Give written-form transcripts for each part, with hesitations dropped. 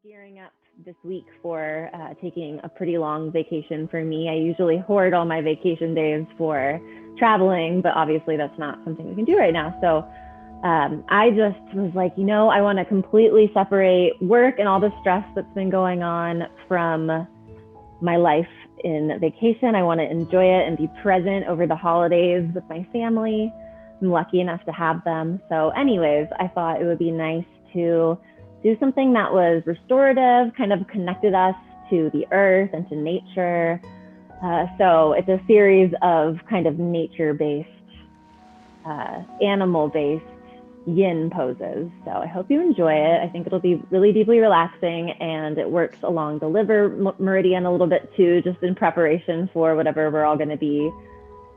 Gearing up this week for taking a pretty long vacation for me. I usually hoard all my vacation days for traveling, but obviously that's not something we can do right now. So I just was like, I want to completely separate work and all the stress that's been going on from my life in vacation. I want to enjoy it and be present over the holidays with my family. I'm lucky enough to have them. So anyways, I thought it would be nice to do something that was restorative, kind of connected us to the earth and to nature. So it's a series of kind of nature-based, animal-based yin poses. So I hope you enjoy it. I think it'll be really deeply relaxing, and it works along the liver meridian a little bit too, just in preparation for whatever we're all going to be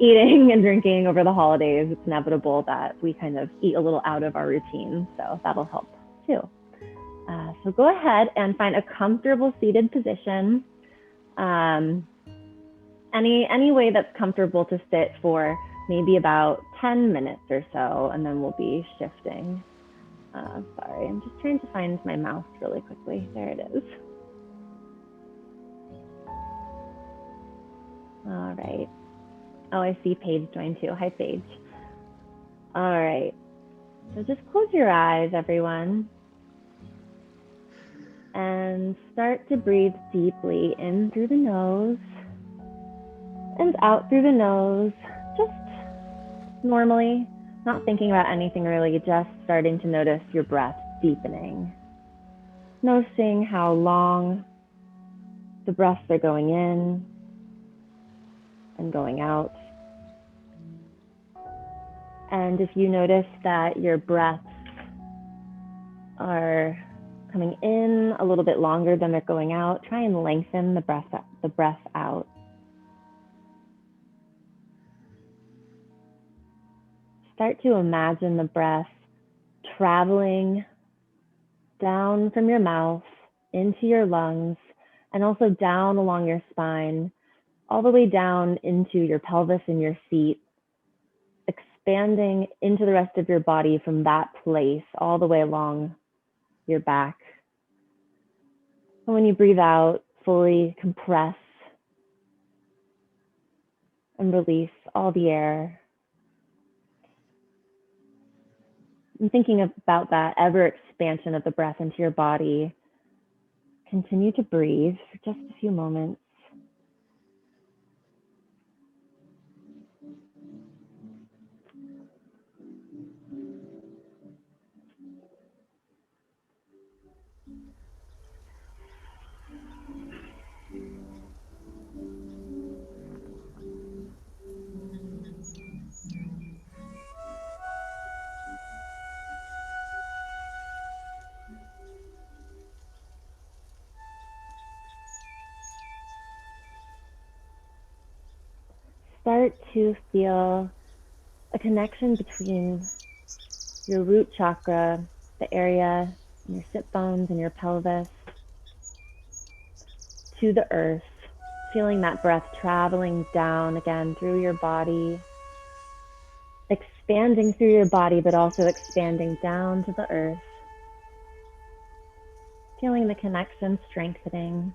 eating and drinking over the holidays. It's inevitable that we kind of eat a little out of our routine, so that'll help too. So go ahead and find a comfortable seated position. Any way that's comfortable to sit for maybe about 10 minutes or so, and then we'll be shifting. Sorry, I'm just trying to find my mouse really quickly. There it is. All right. Oh, I see Paige joined too. Hi, Paige. All right. So just close your eyes, everyone. And start to breathe deeply in through the nose and out through the nose, just normally, not thinking about anything really, just starting to notice your breath deepening. Noticing how long the breaths are going in and going out. And if you notice that your breaths are coming in a little bit longer than they're going out, try and lengthen the breath out. Start to imagine the breath traveling down from your mouth into your lungs, and also down along your spine, all the way down into your pelvis and your feet, expanding into the rest of your body from that place, all the way along your back. And when you breathe out, fully compress and release all the air. And thinking about that ever expansion of the breath into your body, continue to breathe for just a few moments. Start to feel a connection between your root chakra, the area in your sit bones and your pelvis, to the earth, feeling that breath traveling down again through your body, expanding through your body, but also expanding down to the earth, feeling the connection strengthening.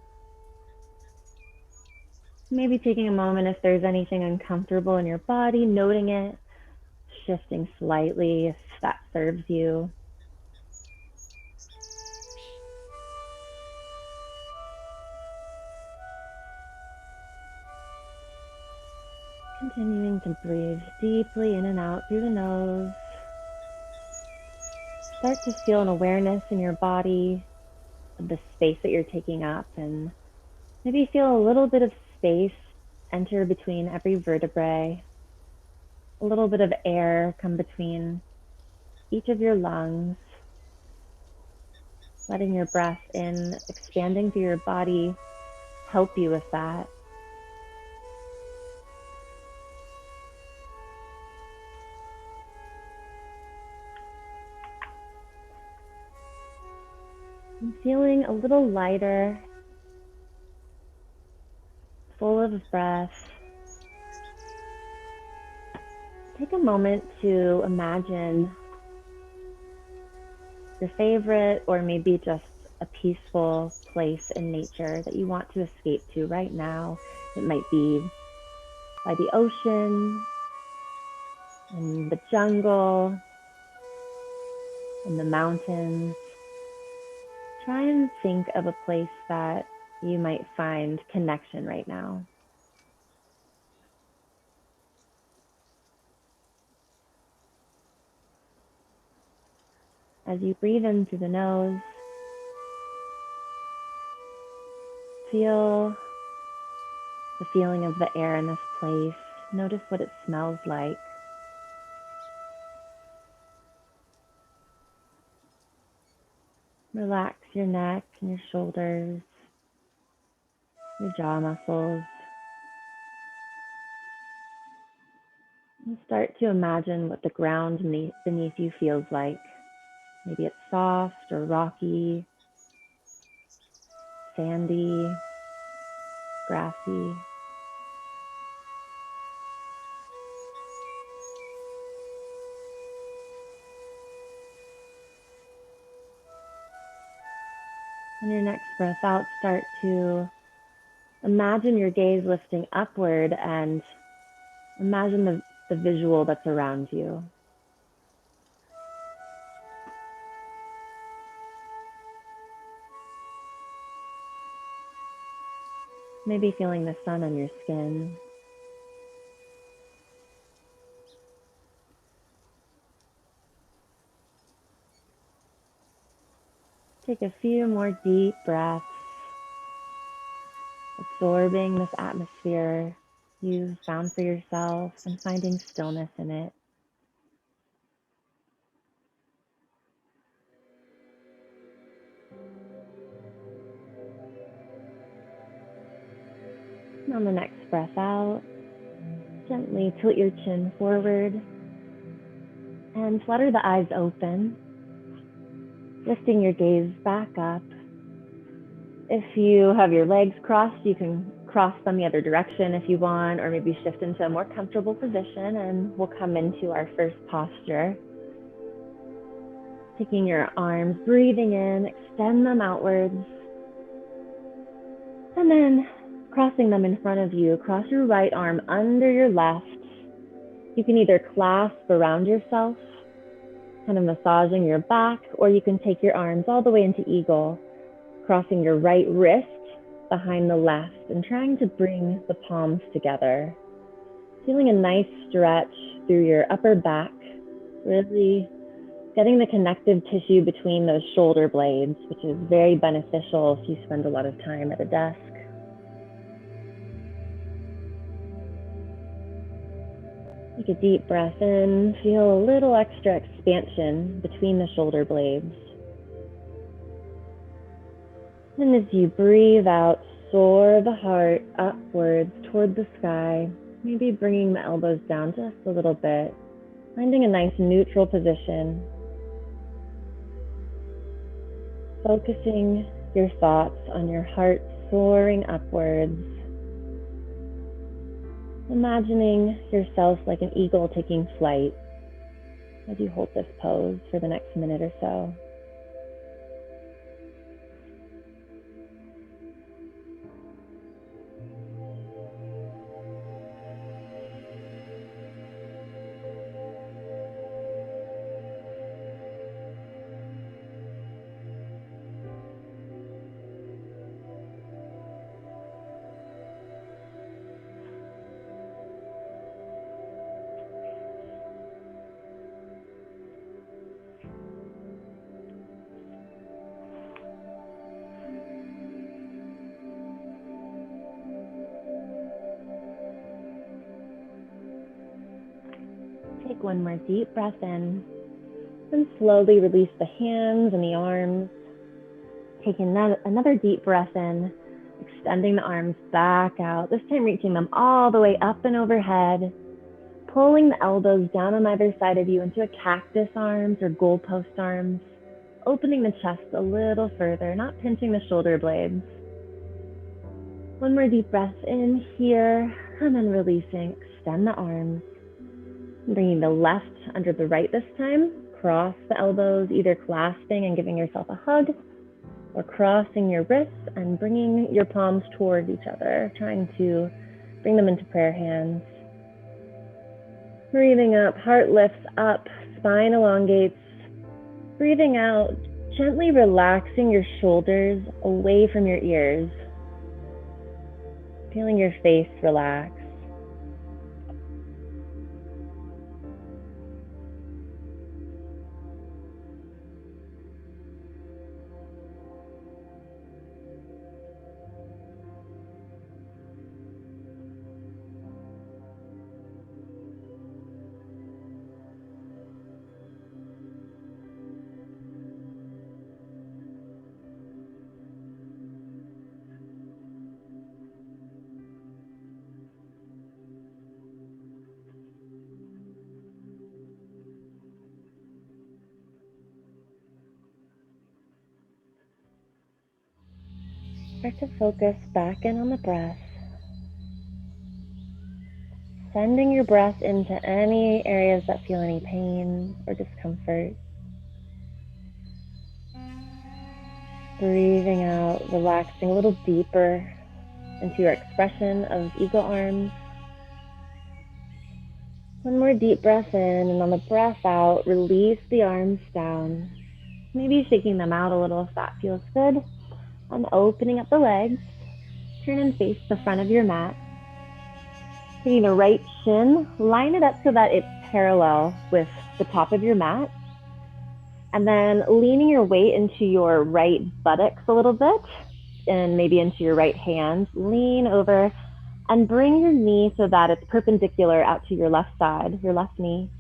Maybe taking a moment if there's anything uncomfortable in your body, noting it, shifting slightly if that serves you. Continuing to breathe deeply in and out through the nose. Start to feel an awareness in your body of the space that you're taking up, and maybe feel a little bit of space enter between every vertebrae, a little bit of air come between each of your lungs, letting your breath in, expanding through your body, help you with that. And feeling a little lighter, full of breath. Take a moment to imagine your favorite, or maybe just a peaceful place in nature that you want to escape to right now. It might be by the ocean, in the jungle, in the mountains. Try and think of a place that you might find connection right now. As you breathe in through the nose, feel the feeling of the air in this place. Notice what it smells like. Relax your neck and your shoulders, your jaw muscles. And start to imagine what the ground beneath you feels like. Maybe it's soft or rocky, sandy, grassy. On your next breath out, start to imagine your gaze lifting upward and imagine the visual that's around you. Maybe feeling the sun on your skin. Take a few more deep breaths, absorbing this atmosphere you've found for yourself and finding stillness in it. And on the next breath out, gently tilt your chin forward and flutter the eyes open, lifting your gaze back up. If you have your legs crossed, you can cross them the other direction if you want, or maybe shift into a more comfortable position, and we'll come into our first posture. Taking your arms, breathing in, extend them outwards, and then crossing them in front of you. Cross your right arm under your left. You can either clasp around yourself, kind of massaging your back, or you can take your arms all the way into eagle, crossing your right wrist behind the left and trying to bring the palms together. Feeling a nice stretch through your upper back, really getting the connective tissue between those shoulder blades, which is very beneficial if you spend a lot of time at a desk. Take a deep breath in, feel a little extra expansion between the shoulder blades. And as you breathe out, soar the heart upwards toward the sky, maybe bringing the elbows down just a little bit, finding a nice neutral position. Focusing your thoughts on your heart soaring upwards. Imagining yourself like an eagle taking flight as you hold this pose for the next minute or so. Take one more deep breath in, and slowly release the hands and the arms. Take another deep breath in, extending the arms back out, this time reaching them all the way up and overhead, pulling the elbows down on either side of you into a cactus arms or goalpost arms, opening the chest a little further, not pinching the shoulder blades. One more deep breath in here, and then releasing, extend the arms. Bringing the left under the right this time, cross the elbows, either clasping and giving yourself a hug, or crossing your wrists and bringing your palms toward each other, trying to bring them into prayer hands. Breathing up, heart lifts up, spine elongates. Breathing out, gently relaxing your shoulders away from your ears. Feeling your face relax. Start to focus back in on the breath. Sending your breath into any areas that feel any pain or discomfort. Breathing out, relaxing a little deeper into your expression of eagle arms. One more deep breath in, and on the breath out, release the arms down. Maybe shaking them out a little if that feels good. And opening up the legs. Turn and face the front of your mat. Taking the right shin, line it up so that it's parallel with the top of your mat. And then leaning your weight into your right buttocks a little bit, and maybe into your right hand. Lean over and bring your knee so that it's perpendicular out to your left side, your left knee.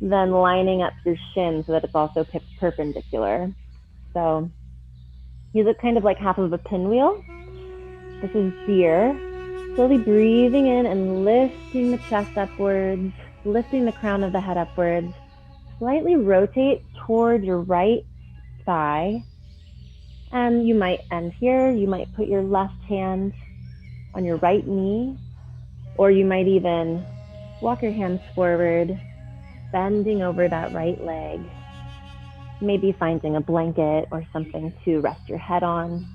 Then lining up your shin so that it's also perpendicular. So use it kind of like half of a pinwheel. This is deer. Slowly breathing in and lifting the chest upwards, lifting the crown of the head upwards. Slightly rotate toward your right thigh. And you might end here. You might put your left hand on your right knee, or you might even walk your hands forward, bending over that right leg. Maybe finding a blanket or something to rest your head on.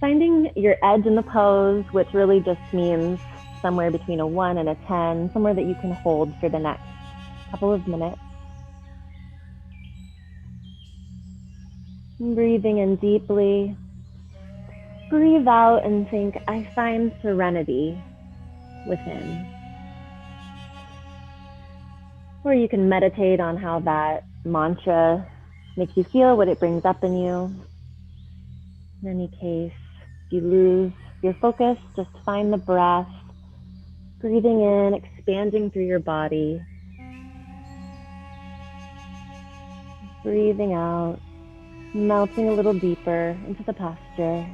Finding your edge in the pose, which really just means somewhere between a 1 and a 10, somewhere that you can hold for the next couple of minutes. Breathing in deeply. Breathe out and think, I find serenity within. Or you can meditate on how that mantra makes you feel, what it brings up in you. In any case, if you lose your focus, just find the breath. Breathing in, expanding through your body. Breathing out, melting a little deeper into the posture.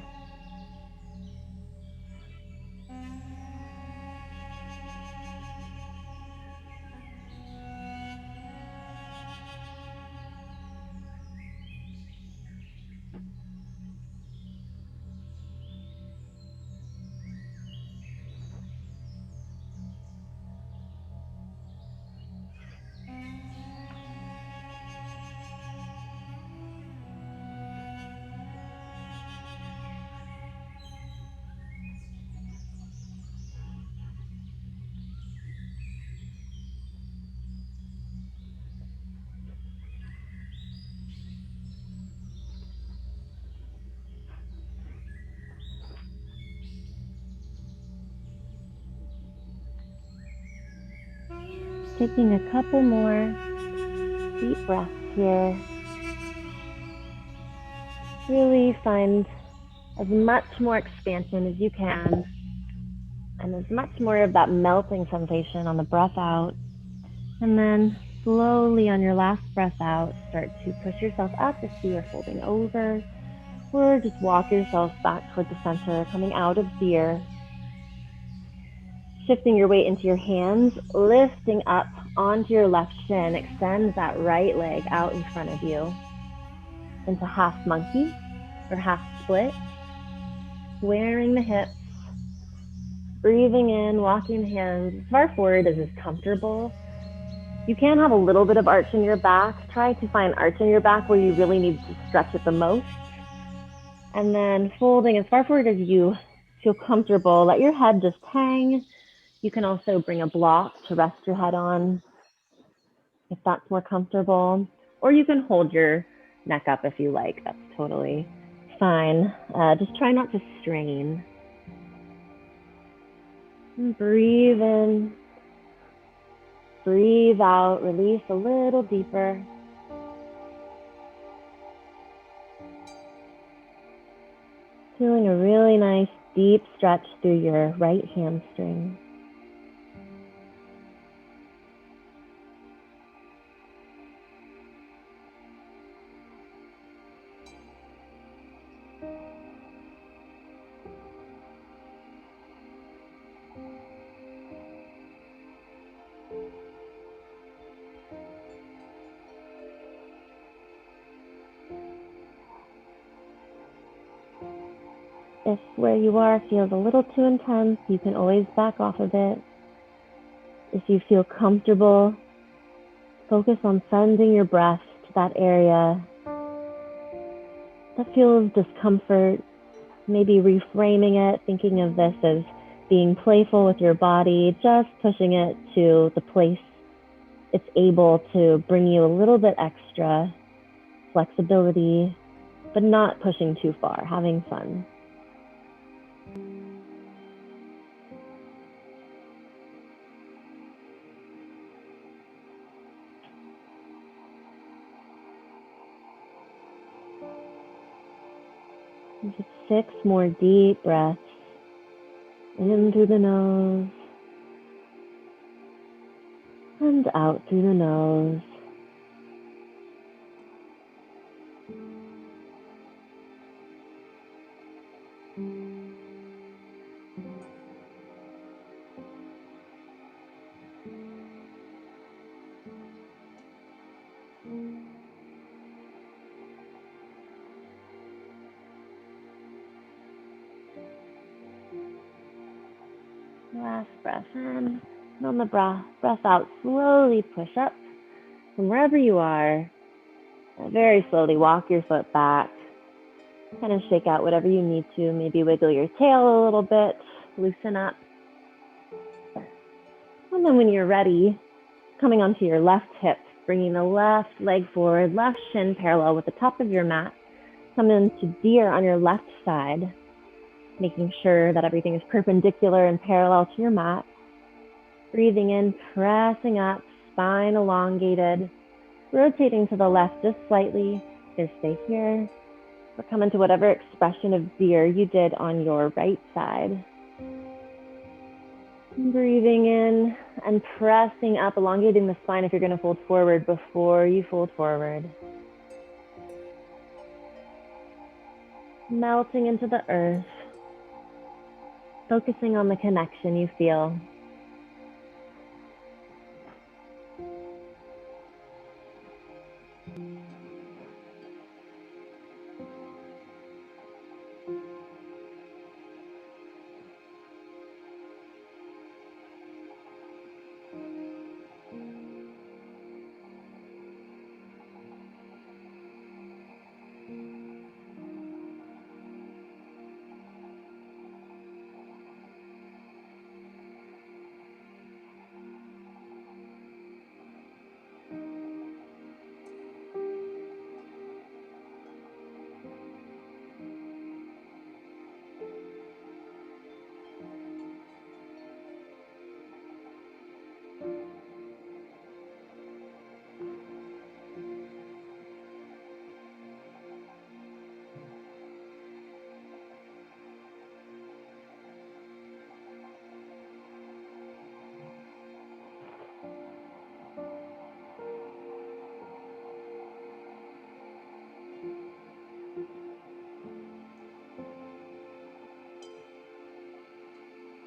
Taking a couple more deep breaths here. Really find as much more expansion as you can, and as much more of that melting sensation on the breath out. And then slowly on your last breath out, start to push yourself up if you are folding over, or just walk yourself back toward the center, coming out of deer. Shifting your weight into your hands, lifting up onto your left shin. Extend that right leg out in front of you into half monkey or half split. Squaring the hips, breathing in, walking the hands as far forward as is comfortable. You can have a little bit of arch in your back. Try to find arch in your back where you really need to stretch it the most. And then folding as far forward as you feel comfortable. Let your head just hang. You can also bring a block to rest your head on if that's more comfortable. Or you can hold your neck up if you like. That's totally fine. Just try not to strain. And breathe in. Breathe out. Release a little deeper. Feeling a really nice deep stretch through your right hamstring. If where you are feels a little too intense, you can always back off a bit. If you feel comfortable, focus on sending your breath to that area that feels discomfort, maybe reframing it, thinking of this as being playful with your body, just pushing it to the place it's able to bring you a little bit extra flexibility, but not pushing too far, having fun. Just 6 more deep breaths in through the nose and out through the nose. Last breath in. And on the breath out, slowly push up from wherever you are. Very slowly walk your foot back. Kind of shake out whatever you need to. Maybe wiggle your tail a little bit. Loosen up. And then when you're ready, coming onto your left hip, bringing the left leg forward, left shin parallel with the top of your mat. Come into deer on your left side, making sure that everything is perpendicular and parallel to your mat. Breathing in, pressing up, spine elongated, rotating to the left just slightly. Just stay here. Or come into whatever expression of deer you did on your right side. Breathing in and pressing up, elongating the spine if you're going to fold forward before you fold forward. Melting into the earth, focusing on the connection you feel.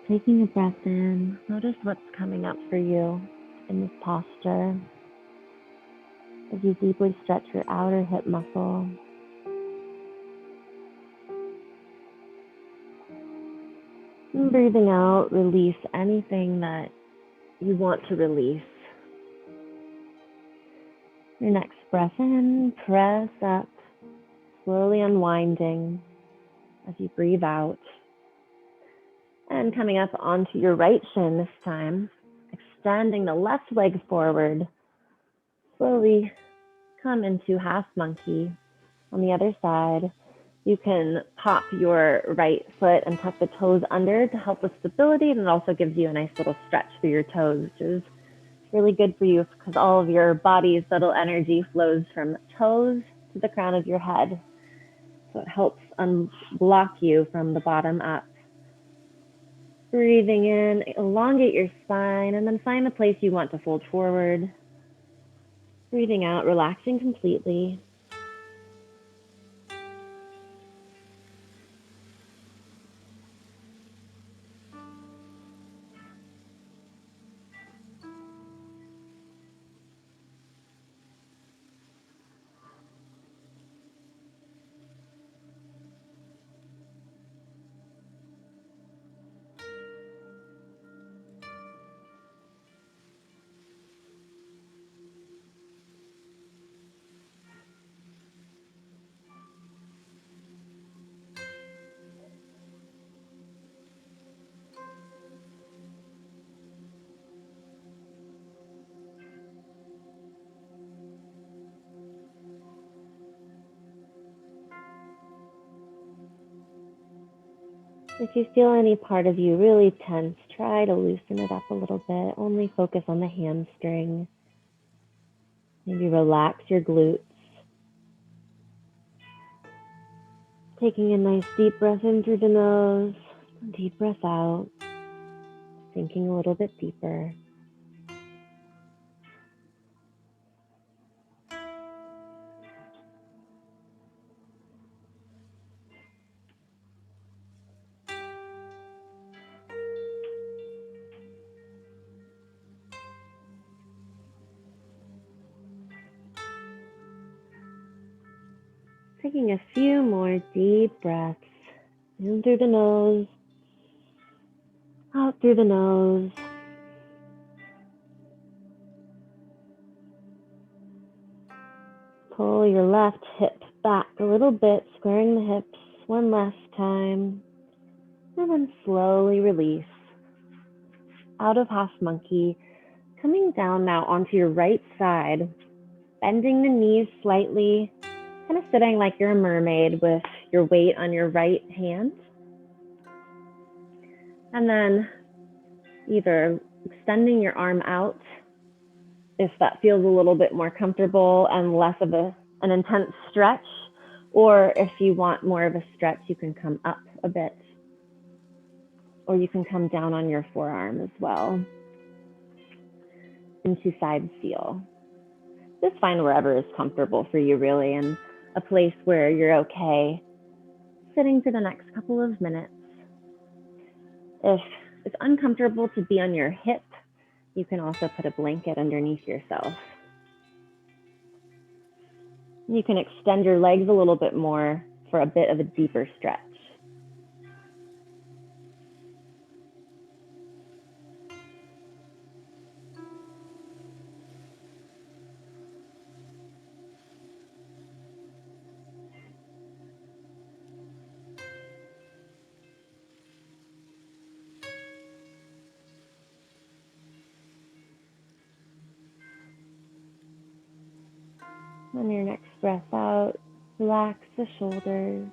Taking a breath in, notice what's coming up for you in this posture as you deeply stretch your outer hip muscle. And breathing out, release anything that you want to release. Your next breath in, press up, slowly unwinding as you breathe out. And coming up onto your right shin this time, extending the left leg forward. Slowly come into half monkey. On the other side, you can pop your right foot and tuck the toes under to help with stability, and it also gives you a nice little stretch through your toes, which is really good for you because all of your body's subtle energy flows from toes to the crown of your head. So it helps unblock you from the bottom up. Breathing in, elongate your spine, and then find the place you want to fold forward. Breathing out, relaxing completely. If you feel any part of you really tense, try to loosen it up a little bit. Only focus on the hamstring. Maybe relax your glutes. Taking a nice deep breath in through the nose, deep breath out, sinking a little bit deeper. Taking a few more deep breaths in through the nose, out through the nose. Pull your left hip back a little bit, squaring the hips one last time. And then slowly release out of half monkey, coming down now onto your right side, bending the knees slightly, kind of sitting like you're a mermaid with your weight on your right hand. And then either extending your arm out if that feels a little bit more comfortable and less of an intense stretch, or if you want more of a stretch, you can come up a bit, or you can come down on your forearm as well into side seal. Just find wherever is comfortable for you, really, and a place where you're okay sitting for the next couple of minutes. If it's uncomfortable to be on your hip, you can also put a blanket underneath yourself. You can extend your legs a little bit more for a bit of a deeper stretch. On your next breath out, relax the shoulders.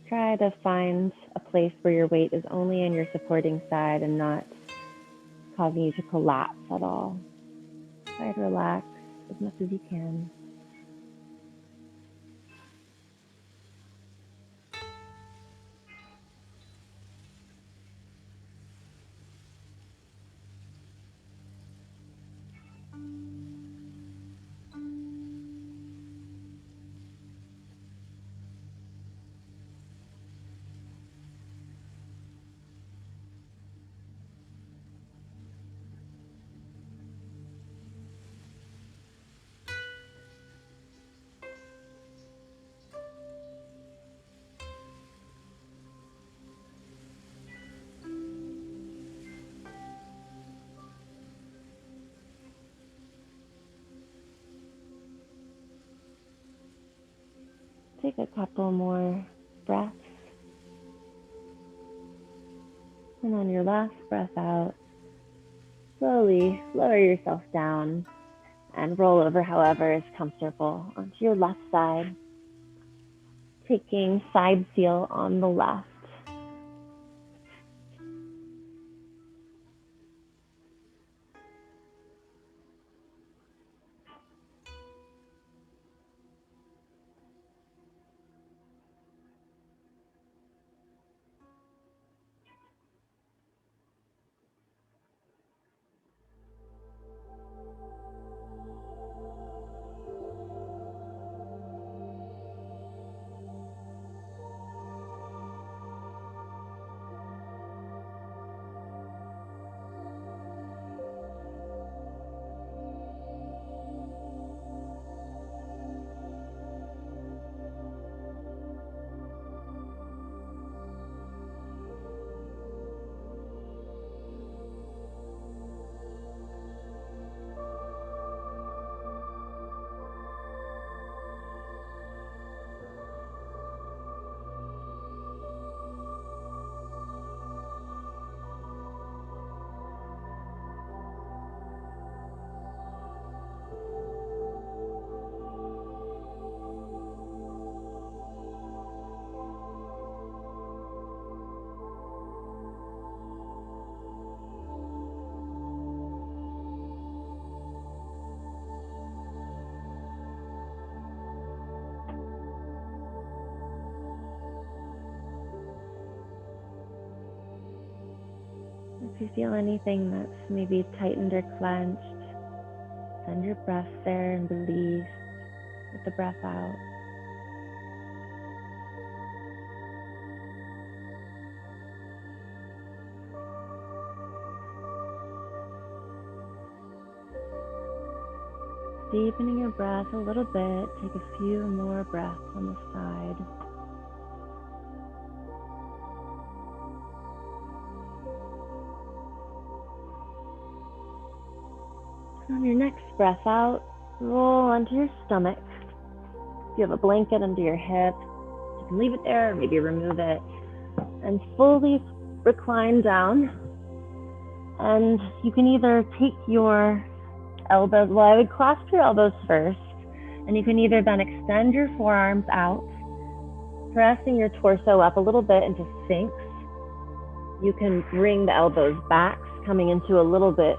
Try to find a place where your weight is only in your supporting side and not causing you to collapse at all. Try to relax as much as you can. Take a couple more breaths. And on your last breath out, slowly lower yourself down and roll over however is comfortable onto your left side, taking side seal on the left. If you feel anything that's maybe tightened or clenched, send your breath there and release with the breath out. Deepening your breath a little bit, take a few more breaths on the side. On your next breath out, roll onto your stomach. If you have a blanket under your hip, you can leave it there or maybe remove it. And fully recline down. And you can either take your elbows, well, I would clasp your elbows first. And you can either then extend your forearms out, pressing your torso up a little bit into Sphinx. You can bring the elbows back, coming into a little bit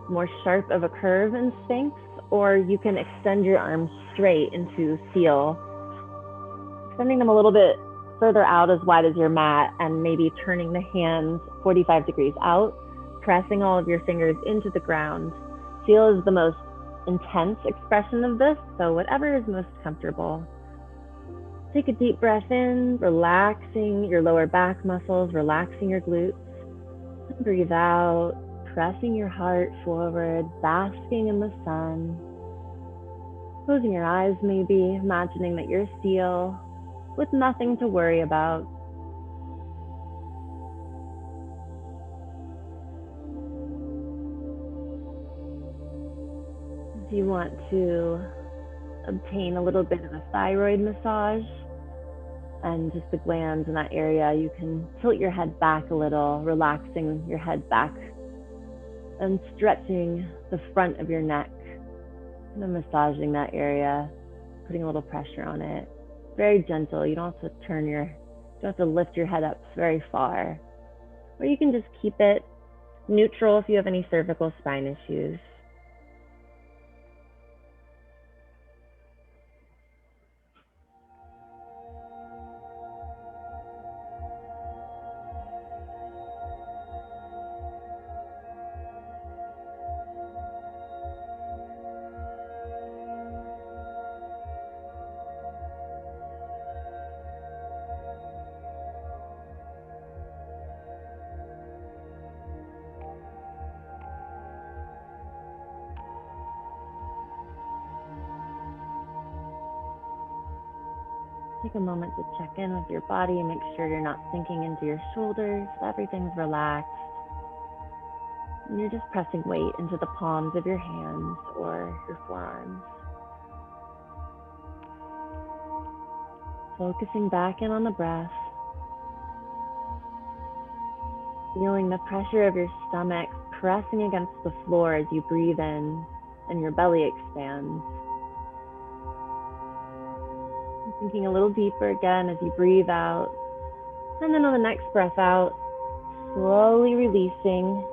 more sharp of a curve in Sphinx, or you can extend your arms straight into Seal, extending them a little bit further out as wide as your mat, and maybe turning the hands 45 degrees out, pressing all of your fingers into the ground. Seal is the most intense expression of this, so whatever is most comfortable. Take a deep breath in, relaxing your lower back muscles, relaxing your glutes. And breathe out, pressing your heart forward, basking in the sun. Closing your eyes maybe, imagining that you're Seal with nothing to worry about. If you want to obtain a little bit of a thyroid massage and just the glands in that area, you can tilt your head back a little, relaxing your head back and stretching the front of your neck, kind of massaging that area, putting a little pressure on it. Very gentle. You don't have to you don't have to lift your head up very far. Or you can just keep it neutral if you have any cervical spine issues. Take a moment to check in with your body and make sure you're not sinking into your shoulders, everything's relaxed. And you're just pressing weight into the palms of your hands or your forearms. Focusing back in on the breath. Feeling the pressure of your stomach pressing against the floor as you breathe in and your belly expands. Thinking a little deeper again as you breathe out. And then on the next breath out, slowly releasing.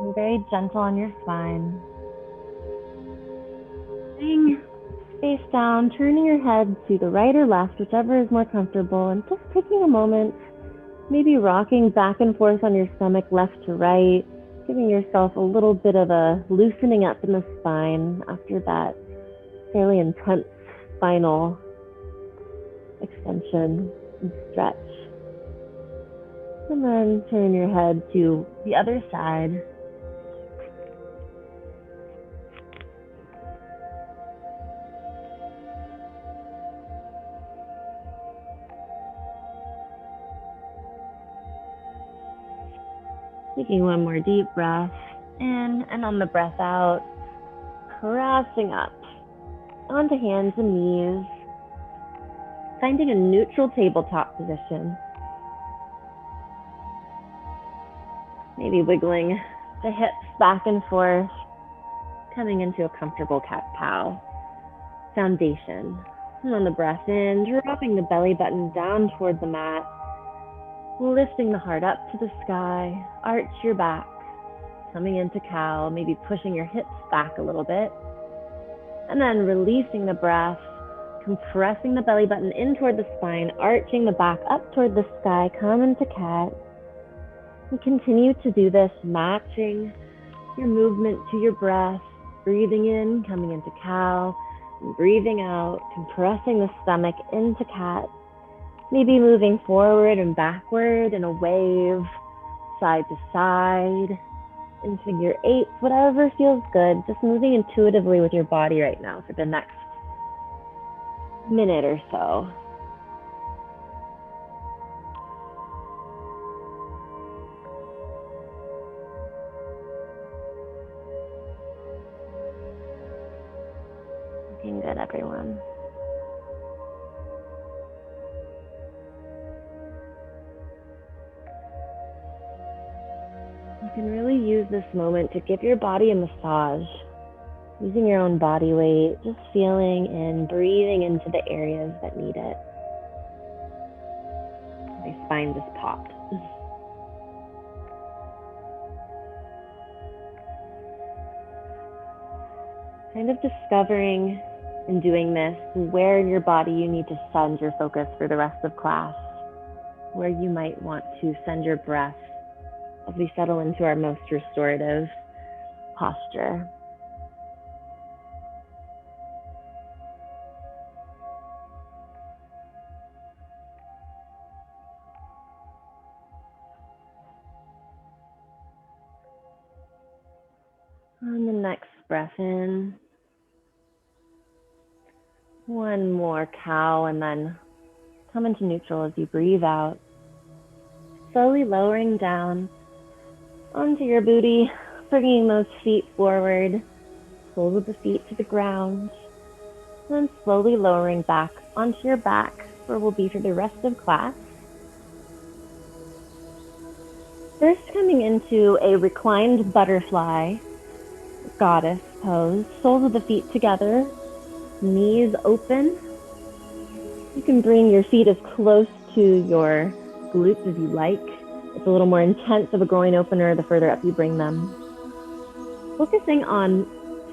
And very gentle on your spine. Staying face down, turning your head to the right or left, whichever is more comfortable, and just taking a moment, maybe rocking back and forth on your stomach left to right, giving yourself a little bit of a loosening up in the spine after that fairly intense spinal extension and stretch. And then turn your head to the other side. Taking one more deep breath in, and on the breath out, pressing up onto hands and knees, finding a neutral tabletop position. Maybe wiggling the hips back and forth, coming into a comfortable cat-cow foundation. And on the breath in, dropping the belly button down toward the mat, lifting the heart up to the sky, arch your back, coming into cow, maybe pushing your hips back a little bit, and then releasing the breath, compressing the belly button in toward the spine, arching the back up toward the sky, come into cat. And continue to do this, matching your movement to your breath, breathing in, coming into cow, and breathing out, compressing the stomach into cat. Maybe moving forward and backward in a wave, side to side, in figure 8, whatever feels good. Just moving intuitively with your body right now for the next minute or so. Looking good, everyone. You can really use this moment to give your body a massage, using your own body weight, just feeling and breathing into the areas that need it. My spine just popped. Kind of discovering in doing this where in your body you need to send your focus for the rest of class, where you might want to send your breath as we settle into our most restorative posture. On the next breath in, one more cow, and then come into neutral as you breathe out, slowly lowering down onto your booty, bringing those feet forward, soles of the feet to the ground, and then slowly lowering back onto your back, where we'll be for the rest of class. First, coming into a reclined butterfly, goddess pose, soles of the feet together, knees open. You can bring your feet as close to your glutes as you like. It's a little more intense of a groin opener the further up you bring them. Focusing on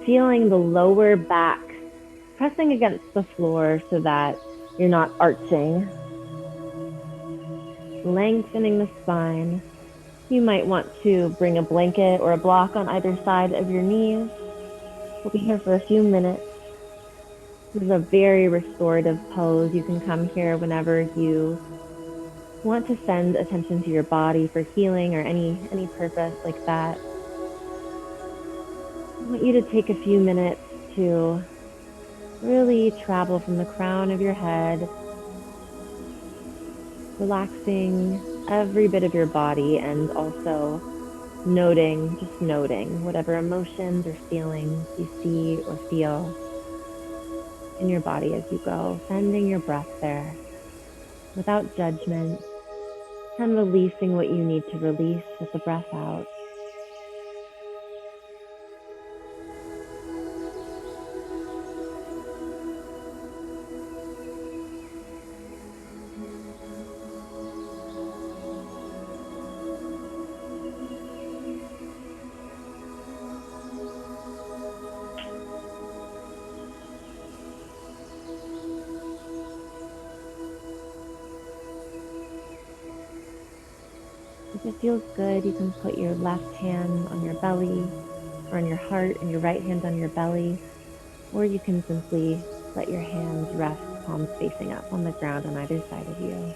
feeling the lower back pressing against the floor so that you're not arching. Lengthening the spine. You might want to bring a blanket or a block on either side of your knees. We'll be here for a few minutes. This is a very restorative pose. You can come here whenever you want to send attention to your body for healing or any purpose like that. I want you to take a few minutes to really travel from the crown of your head, relaxing every bit of your body, and also just noting whatever emotions or feelings you see or feel. in your body as you go, sending your breath there without judgment, and releasing what you need to release with the breath out. If it feels good, you can put your left hand on your belly or on your heart and your right hand on your belly, or you can simply let your hands rest, palms facing up on the ground on either side of you.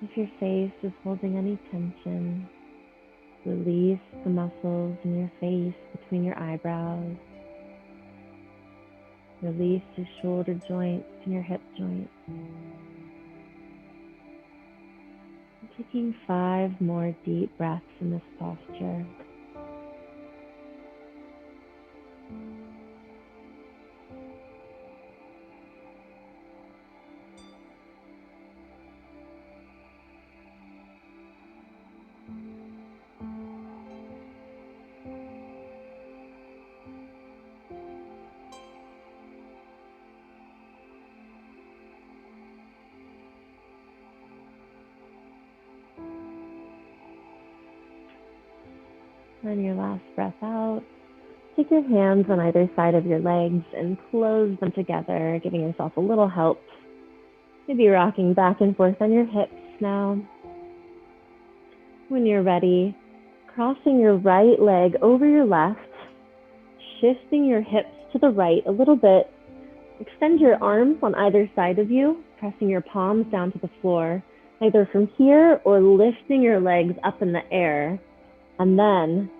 If your face is holding any tension, release the muscles in your face between your eyebrows. Release your shoulder joints and your hip joints. Taking 5 more deep breaths in this posture. On your last breath out, take your hands on either side of your legs and close them together, giving yourself a little help. Maybe rocking back and forth on your hips now. When you're ready, crossing your right leg over your left, shifting your hips to the right a little bit. Extend your arms on either side of you, pressing your palms down to the floor, either from here or lifting your legs up in the air. And then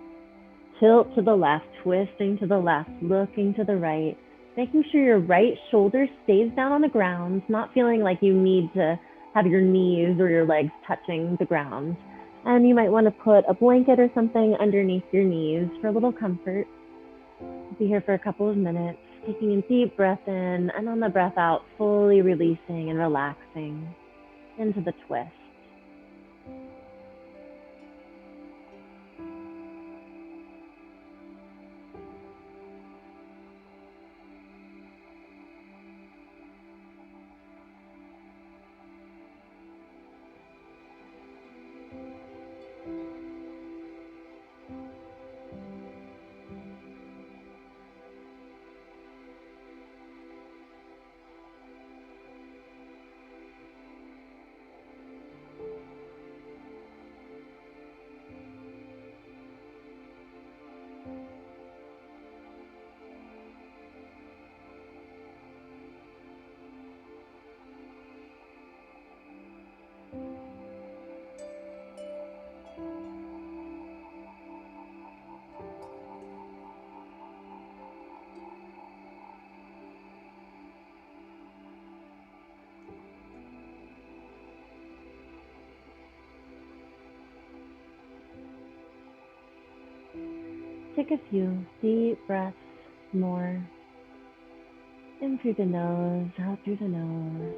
tilt to the left, twisting to the left, looking to the right, making sure your right shoulder stays down on the ground, not feeling like you need to have your knees or your legs touching the ground. And you might want to put a blanket or something underneath your knees for a little comfort. Be here for a couple of minutes, taking a deep breath in, and on the breath out, fully releasing and relaxing into the twist. Take a few deep breaths more. In through the nose, out through the nose.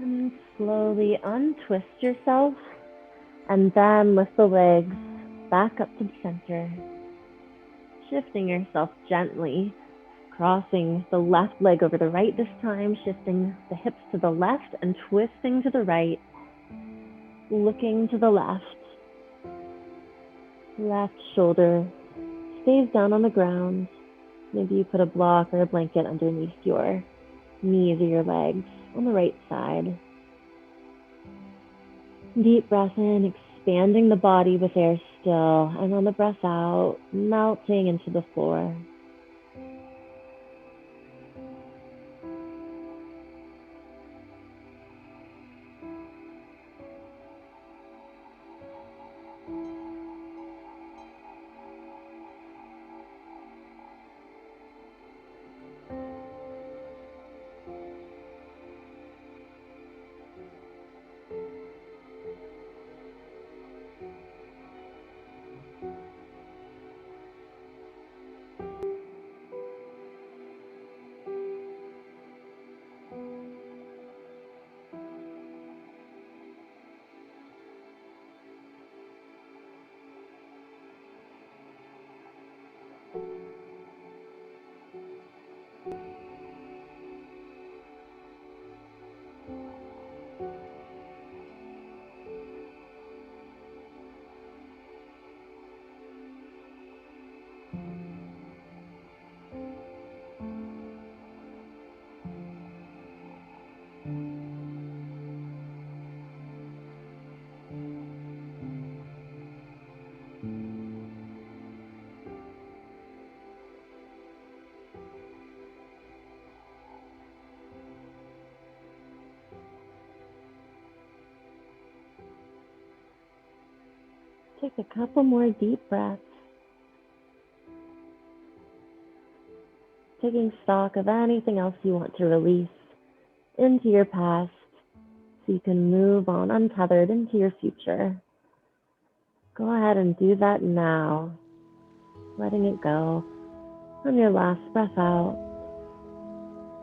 And slowly untwist yourself and then lift the legs back up to the center. Shifting yourself gently, crossing the left leg over the right this time, shifting the hips to the left and twisting to the right, looking to the left. Left shoulder stays down on the ground. Maybe you put a block or a blanket underneath your knees or your legs on the right side. Deep breath in, expanding the body with air still, and on the breath out, melting into the floor. Take a couple more deep breaths. Taking stock of anything else you want to release into your past so you can move on untethered into your future. Go ahead and do that now, letting it go on your last breath out.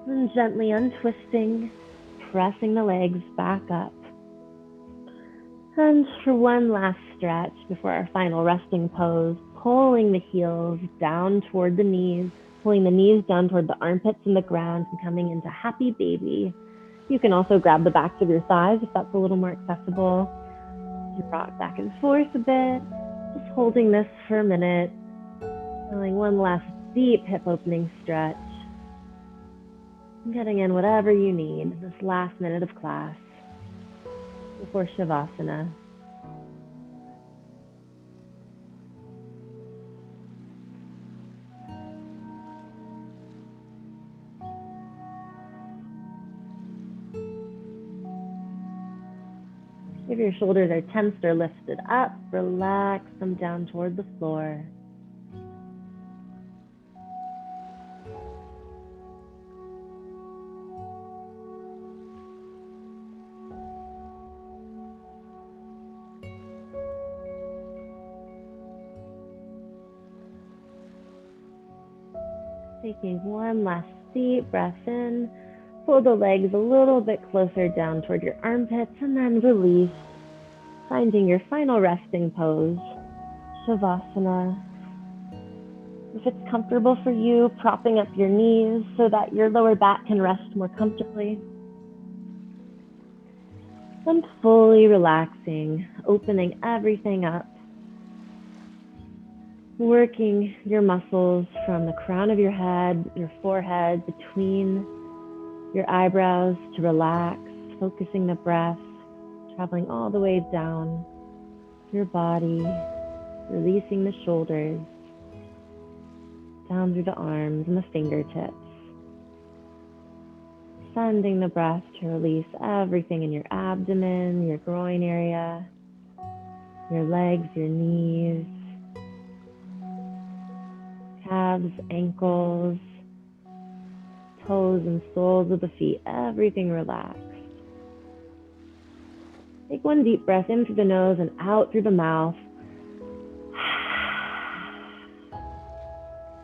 And gently untwisting, pressing the legs back up. And for one last stretch before our final resting pose, pulling the heels down toward the knees, pulling the knees down toward the armpits and the ground, and coming into happy baby. You can also grab the backs of your thighs if that's a little more accessible. You rock back and forth a bit, just holding this for a minute, feeling one last deep hip opening stretch, and getting in whatever you need this last minute of class before Shavasana. If your shoulders are tensed or lifted up, relax them down toward the floor. Taking one last deep breath in, pull the legs a little bit closer down toward your armpits and then release, finding your final resting pose, Shavasana. If it's comfortable for you, propping up your knees so that your lower back can rest more comfortably. And fully relaxing, opening everything up. Working your muscles from the crown of your head, your forehead, between your eyebrows to relax, focusing the breath, traveling all the way down your body, releasing the shoulders, down through the arms and the fingertips. Sending the breath to release everything in your abdomen, your groin area, your legs, your knees, calves, ankles, toes and soles of the feet, everything relaxed. Take one deep breath in through the nose and out through the mouth,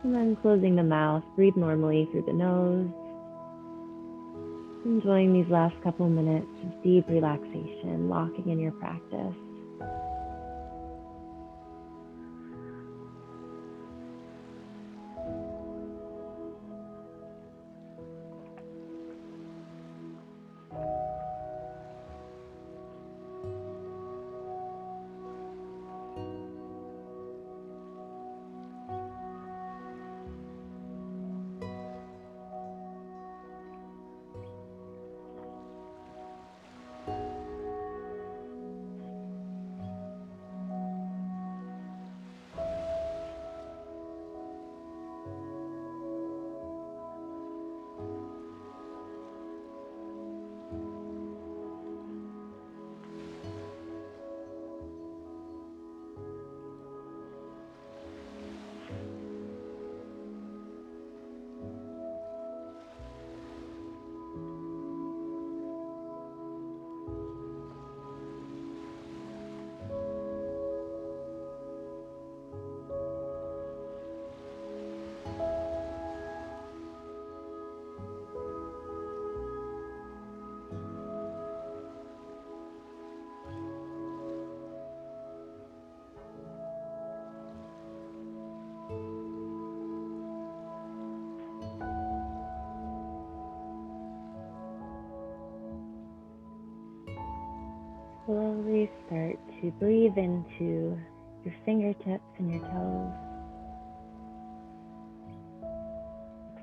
And then closing the mouth, breathe normally through the nose. Enjoying these last couple minutes of deep relaxation, locking in your practice. Slowly start to breathe into your fingertips and your toes.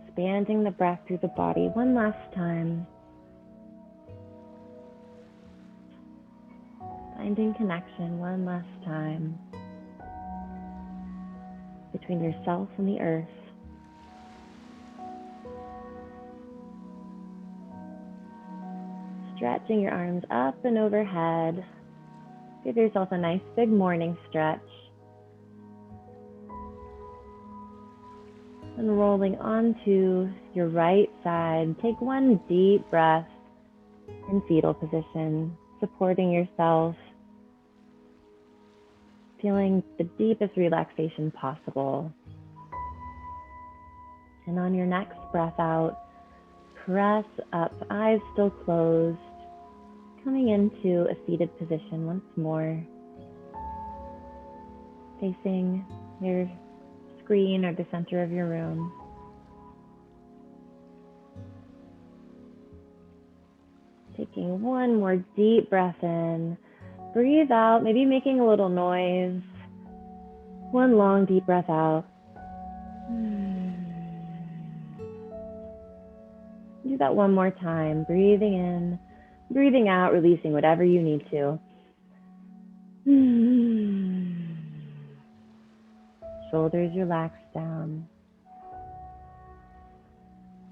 Expanding the breath through the body one last time. Finding connection one last time between yourself and the earth. Stretching your arms up and overhead. Give yourself a nice big morning stretch. And rolling onto your right side, take one deep breath in fetal position, supporting yourself, feeling the deepest relaxation possible. And on your next breath out, press up, eyes still closed, coming into a seated position once more, facing your screen or the center of your room. Taking one more deep breath in, breathe out, maybe making a little noise. One long deep breath out. Do that one more time, breathing in, breathing out, releasing whatever you need to. Shoulders relaxed down.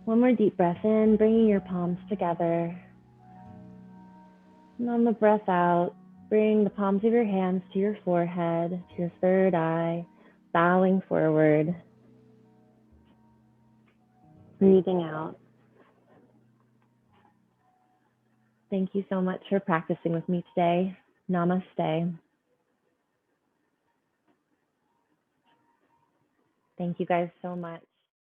One more deep breath in, bringing your palms together. And on the breath out, bring the palms of your hands to your forehead, to your third eye, bowing forward. Breathing out. Thank you so much for practicing with me today. Namaste. Thank you guys so much.